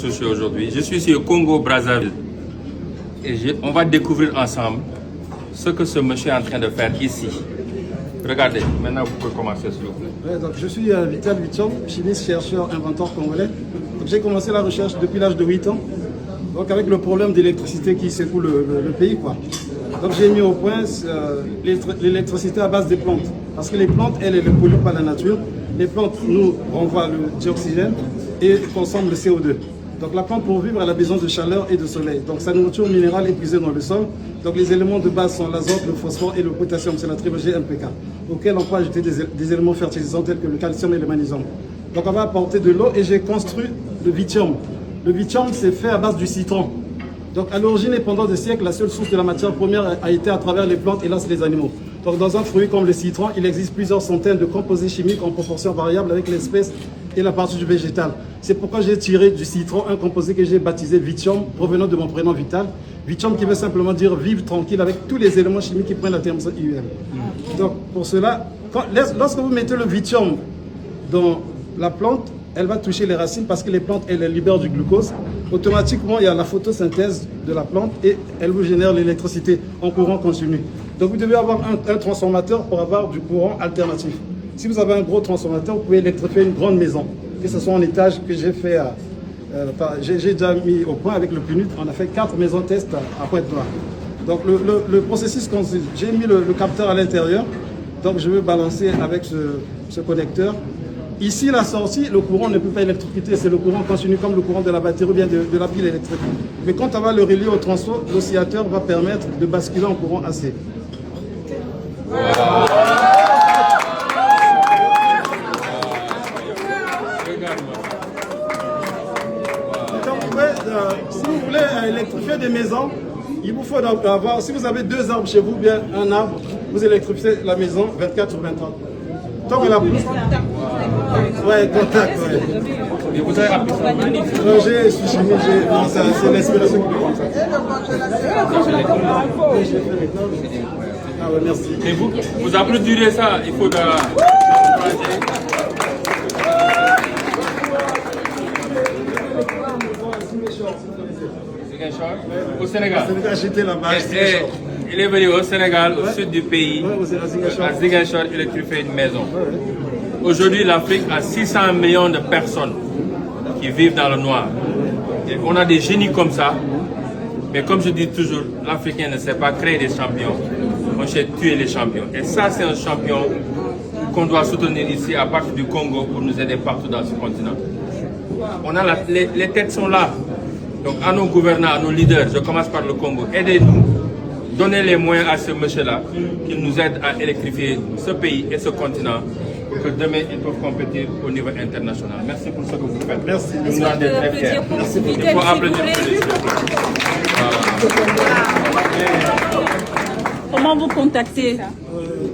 sociaux aujourd'hui. Je suis ici au Congo-Brazzaville et on va découvrir ensemble ce que ce monsieur est en train de faire ici. Regardez, maintenant vous pouvez commencer s'il vous plaît. Ouais, donc je suis Vital Vichom, chimiste, chercheur, inventeur congolais. J'ai commencé la recherche depuis l'âge de 8 ans, donc avec le problème d'électricité qui secoue le pays, quoi. Donc j'ai mis au point l'électricité à base des plantes. Parce que les plantes, elles ne polluent pas la nature. Les plantes nous renvoient le dioxygène et consomment le CO2. Donc la plante pour vivre, elle a besoin de chaleur et de soleil. Donc sa nourriture minérale est puisée dans le sol. Donc les éléments de base sont l'azote, le phosphore et le potassium, c'est la trilogie MPK, auquel on peut ajouter des éléments fertilisants tels que le calcium et le magnésium. Donc on va apporter de l'eau et j'ai construit le Vichom. Le Vichom, c'est fait à base du citron. Donc à l'origine et pendant des siècles, la seule source de la matière première a été à travers les plantes et là c'est les animaux. Donc dans un fruit comme le citron, il existe plusieurs centaines de composés chimiques en proportion variable avec l'espèce et la partie du végétal. C'est pourquoi j'ai tiré du citron un composé que j'ai baptisé Vichom, provenant de mon prénom Vital. Vichom qui veut simplement dire vivre tranquille avec tous les éléments chimiques qui prennent la terme IUM. Donc pour cela, lorsque vous mettez le Vichom dans la plante, elle va toucher les racines parce que les plantes, elles libèrent du glucose. Automatiquement, il y a la photosynthèse de la plante et elle vous génère l'électricité en courant continu. Donc vous devez avoir un transformateur pour avoir du courant alternatif. Si vous avez un gros transformateur, vous pouvez électrifier une grande maison, que ce soit en étage que j'ai fait, j'ai déjà mis au point avec le PNUD. On a fait 4 maisons test à Pointe-Noire. Donc le processus consiste, j'ai mis le capteur à l'intérieur, donc je vais balancer avec ce connecteur. Ici, la sortie, le courant ne peut pas électrocuter, c'est le courant continu comme le courant de la batterie ou bien de la pile électrique. Mais quand on va le relier au transfo, l'oscillateur va permettre de basculer en courant AC. Wow. Si vous voulez électrifier des maisons, il vous faut avoir, si vous avez 2 arbres chez vous, bien un arbre, vous électrifiez la maison 24 sur 24. Tant que la pousse. Ouais, contact, ouais. Et vous avez appris ça? Je suis chimiste, c'est l'inspiration qui me prend ça. Oui, je l'ai fait maintenant. Ah ouais, merci. Et vous applaudirez ça, il faut de... Au Sénégal. J'étais là-bas. Il est venu au Sénégal, au sud du pays, à Ziguinchor, électrifier une maison. Aujourd'hui, l'Afrique a 600 millions de personnes qui vivent dans le noir. Et on a des génies comme ça, mais comme je dis toujours, l'Africain ne sait pas créer des champions, on sait tuer les champions. Et ça, c'est un champion qu'on doit soutenir ici à partir du Congo pour nous aider partout dans ce continent. On a les têtes sont là. Donc à nos gouvernants, à nos leaders, je commence par le Congo, aidez-nous, donnez les moyens à ce monsieur-là, qu'il nous aide à électrifier ce pays et ce continent, pour que demain ils peuvent compétir au niveau international. Merci pour ce que vous faites. Merci. Nous nous rendons très fiers. Il faut applaudir pour les Comment vous contactez?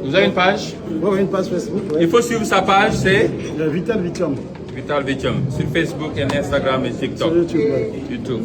Vous avez une page? Oui, une page Facebook. Ouais. Il faut suivre sa page, c'est Vital Vichom. Vital Vichom, sur Facebook et Instagram et TikTok. Sur YouTube. YouTube.